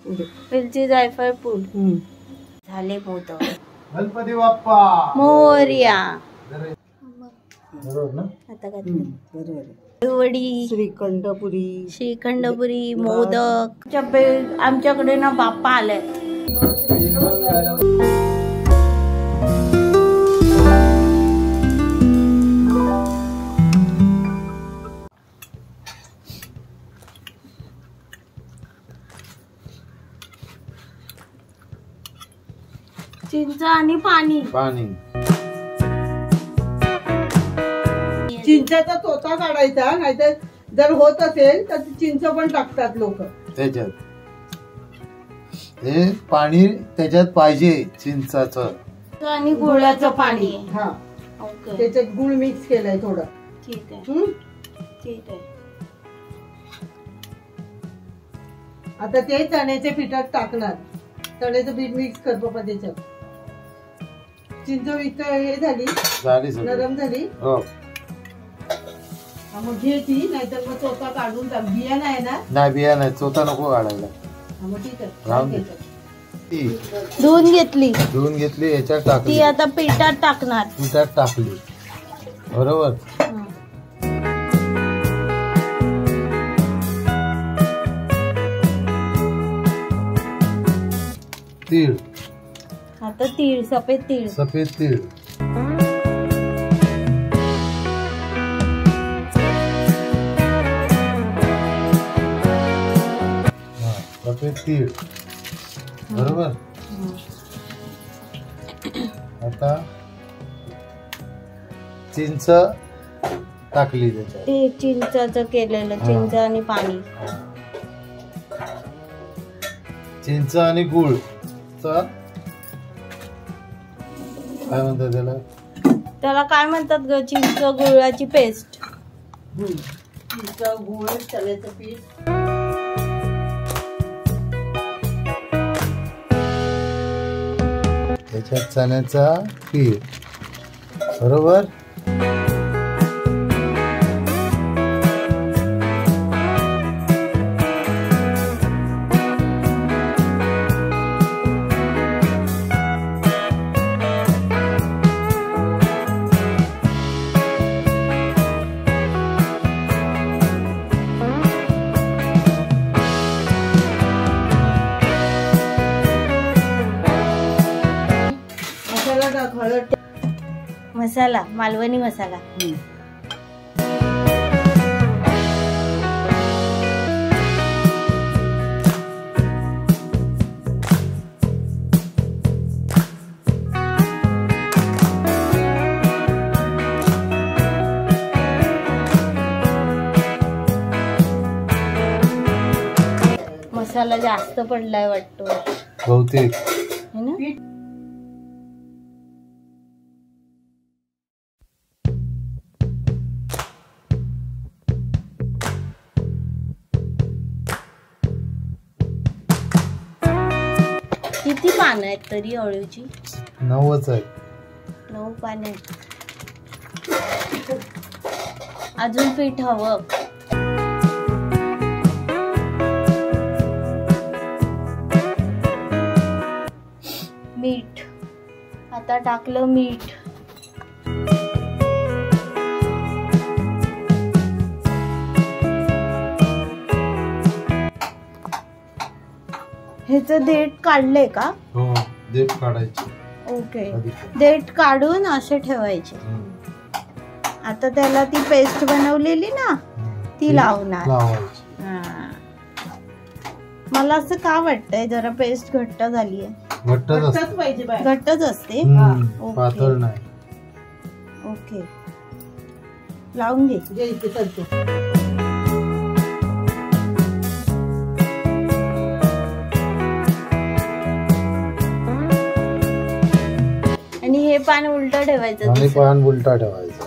वेलची जायफळ पूड झाले मोदक. गणपती बाप्पा मोरया. बरोबर ना? आता बरोबर. वडी, श्रीखंडपुरी, मोदक. आमच्याकडे ना बाप्पा आलाय. चिंच आणि पाणी. चिंचेचा तोता काढायचा, नाहीतर जर होत असेल तर चिंच पण टाकतात लोक त्याच्यात. हे पाणी त्याच्यात पाहिजे चिंचाचं आणि गुळाचं पाणी. हा, ओके. त्याच्यात गुळ मिक्स केलाय थोडं. ठीक आहे. ठीक आहे. आता ते चण्याच्या पिठात टाकणार. चण्याचं पीठ मिक्स कर पप्पा त्याच्यात. चिंच विक हे झाली नरम झाली. हो, मग घे ती, नाहीतर मग चोथा काढून टाक. बिया नाही ना? नाही, बिया नाही, चोथा नको काढायला. मग ठीक आहे, राहून दे. धुवून घेतली याच्यात टाकली. ती आता पिठात टाकणार. पिठात टाकली, बरोबर. तीळ. आता तीळ, सफेद तीळ. सफेद तीळ. बरोबर. आता चिंच टाकली त्याच्यात. ते चिंचाचं केलेलं, चिंच आणि पाणी. चिंच आणि गुळ काय म्हणतात त्याला काय म्हणतात ग? चिंच गुळाची पेस्ट. चिंच, गुळ, चण्याचं पीठ. त्याच्यात चण्याचा पीठ, बरोबर. मसाला, मालवणी मसाला. मसाला जास्त पडलाय वाटतो बहुतेक, है ना? किती पानं आहेत तरी अळूची? 9च आहेत. 9 पानं आहेत. अजून पीठ हवं. मीठ. आता टाकलं मीठ. ह्याचं देठ काढले का? हो, देठ काढायचे. ओके. देठ काढून असे ठेवायचे. आता त्याला ती पेस्ट बनवलेली ना, ती लावणार. मला असं का वाटतंय जरा पेस्ट घट्ट झालीये. घट्टच पाहिजे, घट्टच असते, पातळ नाही. ओके, लावून घे. आणि हे पान उलट ठेवायचं. आणि पान उलटा ठेवायचं.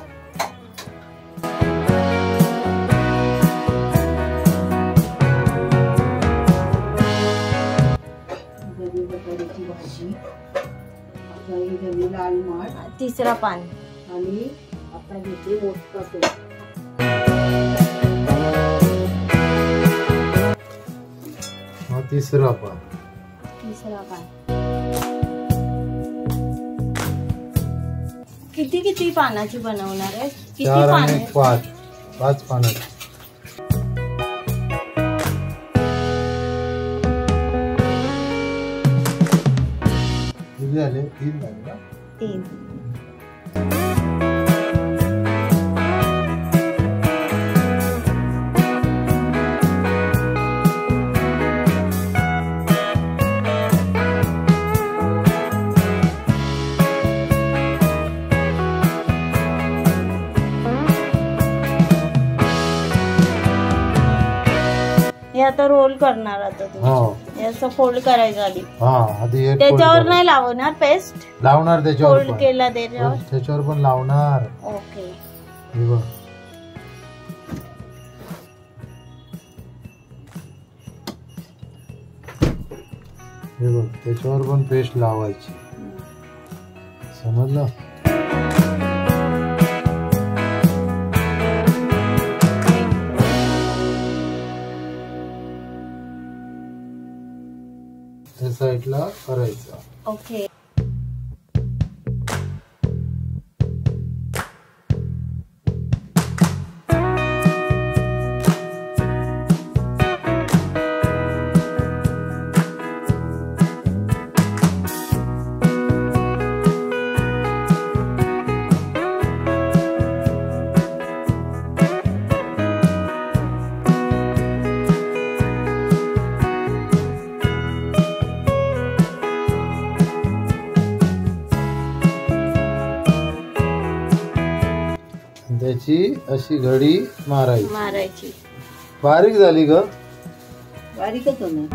लाल माठ. तिसरा पान. आणि आता घेते मोदका. तिसरा पान. किती पानाची बनवणार आहे? किती 4 पान? आणि 5 पानाची. झाले 3 झाले ना? 3. हे आता रोल करणार आता तू. असं फोल्ड करायचं आधी. आधी त्याच्यावर नाही लावणार पेस्ट? लावणार त्याच्यावर. फोल्ड केला त्याच्यावर पण लावणार. ओके. हे बघ त्याच्यावर पण पेस्ट लावायची. समजलं? त्या साईडला करायचं. ओके. त्याची अशी घडी मारायची. बारीक झाली ग? बारीकच होणार.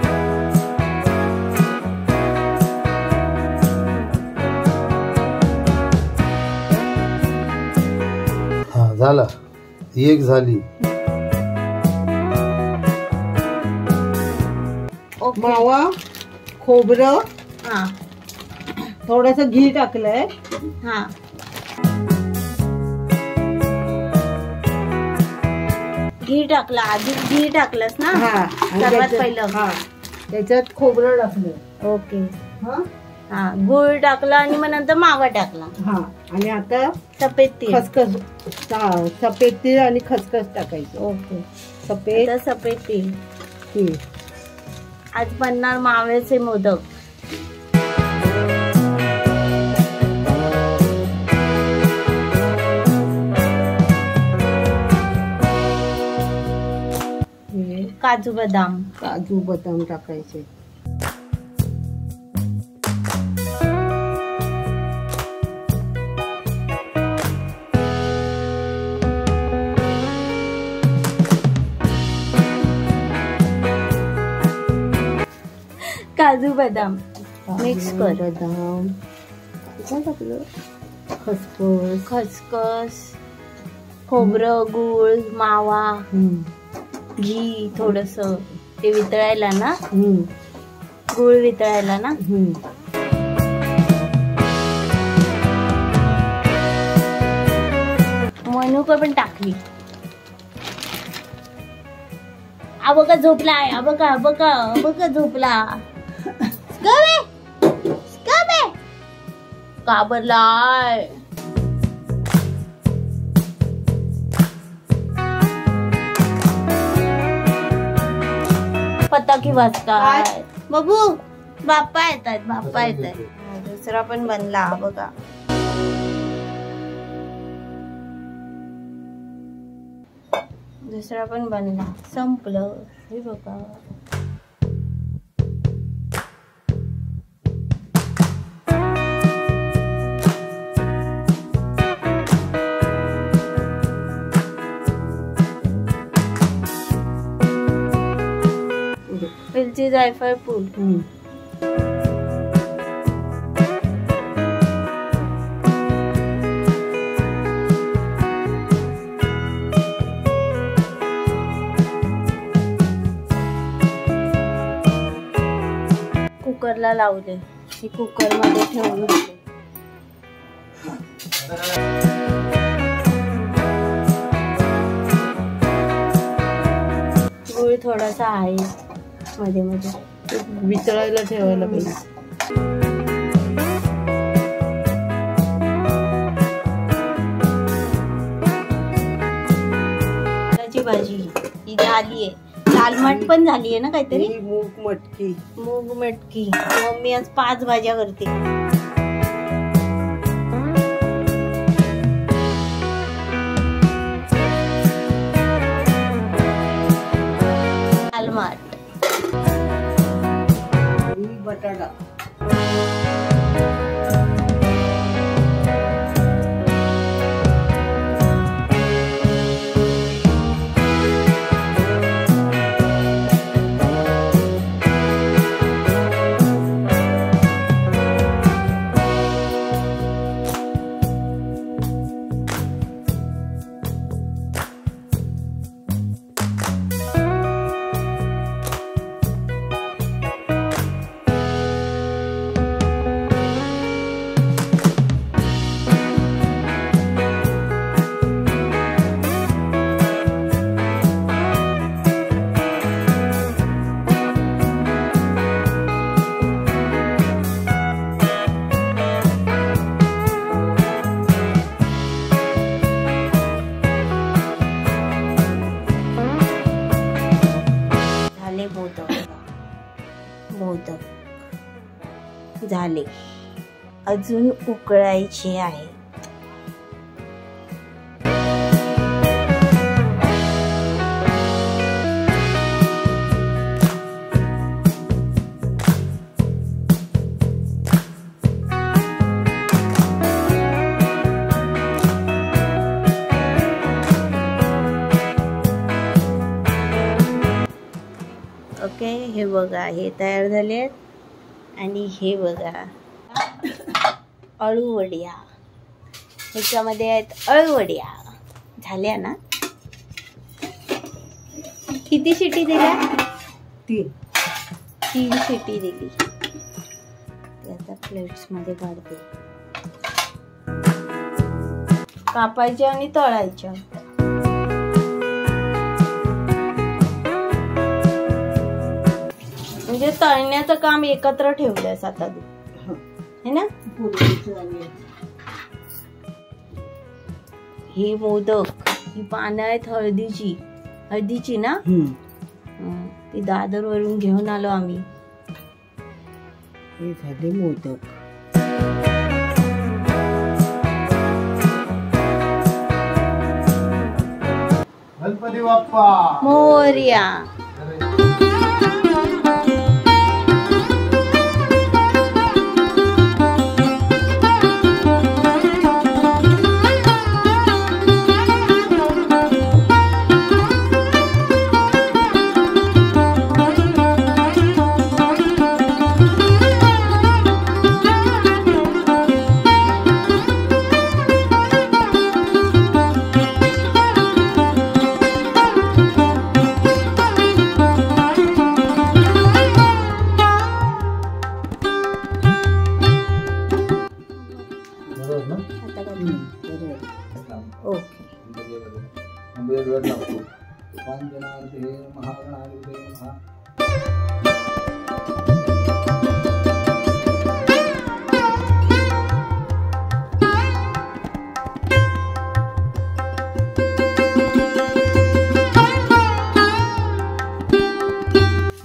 झाला. एक झाली. मावा, खोबरं, थोडस घी टाकलंय. घी टाकला. आधी घी टाकलंस ना? सर्वात पहिलं. त्याच्यात खोबरं टाकलं. ओके. गुळ टाकला आणि मग नंतर मावा टाकला. आणि आता सफेद तीळ, सफेद तीळ आणि खसखस टाकायचं. ओके. सफेद तीळ. आज बनणार माव्याचे मोदक. काजू बदाम टाकायचे. काजू बदाम मिक्स कर. बदाम टाकलं. खसखस, खोबरं, गुळ, मावा, घी थोडस. ते वितळायला ना? गुळ वितळायला ना? मनुका पण टाकली. बघा झोपलाय. बघा झोपला. काबरलाय. पताकी वाजतात. बघू बाप्पा येतात. दुसरा पण बनला बघा. संपलं. हे बघा. वेलची, जायफळ पूड. कुकरला लावले. कुकर मध्ये ठेवून दिले. गुळ थोडासा आहे मध्ये वितळायला ठेवायला पाहिजे. भाजी ही झाली आहे. लाल मट पण झाली आहे ना काहीतरी. मूग मटकी. मूग मटकी. मम्मी आज 5 भाज्या करते. लाल मट. बटाटा. मोदक झाले. अजून उकळायचे आहे. ओके, हे बघा हे तयार झाले आहेत. आणि हे बघा अळूवड्या, ह्याच्यामध्ये आहेत अळूवड्या. झाल्या ना? किती शिटी दिल्या? 3 शिटी दिली. आता प्लेट्स मध्ये काढते. कापायच्या आणि तळायच्या. म्हणजे तळण्याचं काम एकत्र ठेवलंयस आता तू, है ना? हे मोदक, ही पानं आहेत हळदीची ना. ती दादर वरून घेऊन आलो आम्ही. हे झाले मोदक. गणपती बाप्पा मोरया.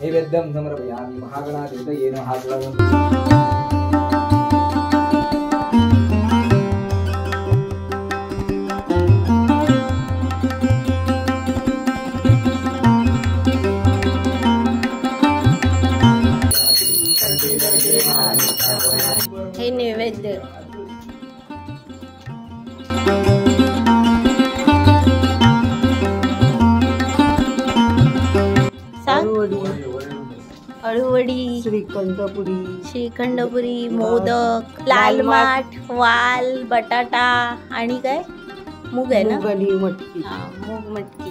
नैवेद्यं समर्पयामि महागणाधिपतये नमः. हे नैवेद्य. अळूवडी, श्रीखंडपुरी, मोदक, लाल माठ, वाल, बटाटा आणि काय मूग आहे ना. मटकी. मूग मटकी.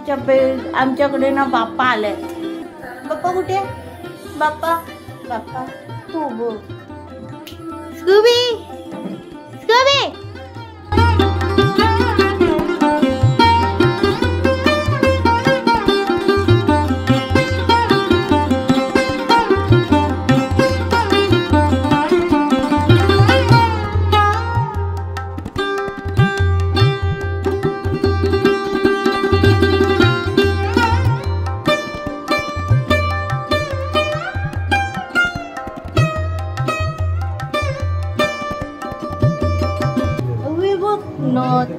आमच्याकडे ना बाप्पा आलाय. बाप्पा कुठे? बाप्पा बाप्पा तू बोल. Scooby Scooby. Not.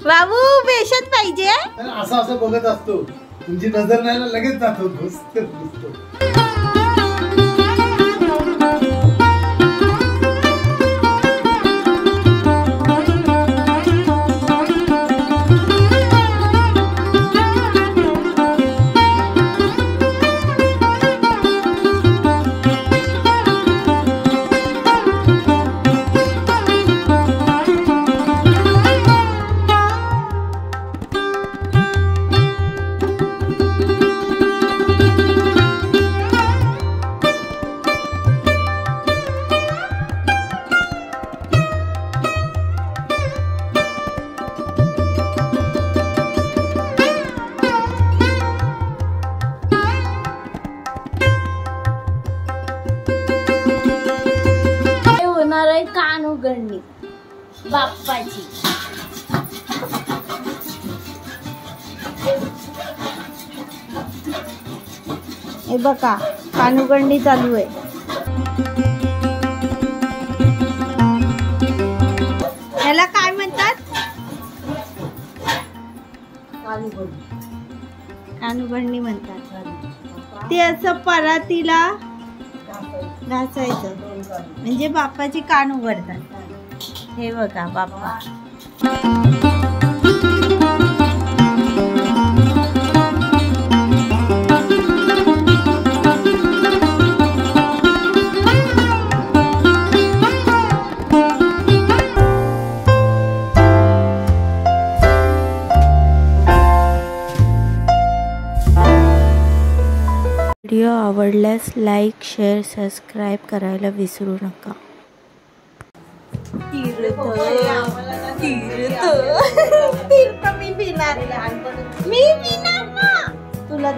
बाबू बेशत पाहिजे. असं बघत असतो, तुमची नजर नाही ना लगेच जातो. कान उघडणी बाप्पाची. हे बघा कान उघडणी चालू आहे. याला काय म्हणतात? कान उघडणी म्हणतात. ते असं परातीला घासायचं म्हणजे बाप्पाची कान उघडतात. हे बघा बाप्पा. व्हिडिओ आवडल्यास लाईक, शेअर, सबस्क्राईब करायला विसरू नका. तीर्थ मी पिणार. मी पिणार ना. तुला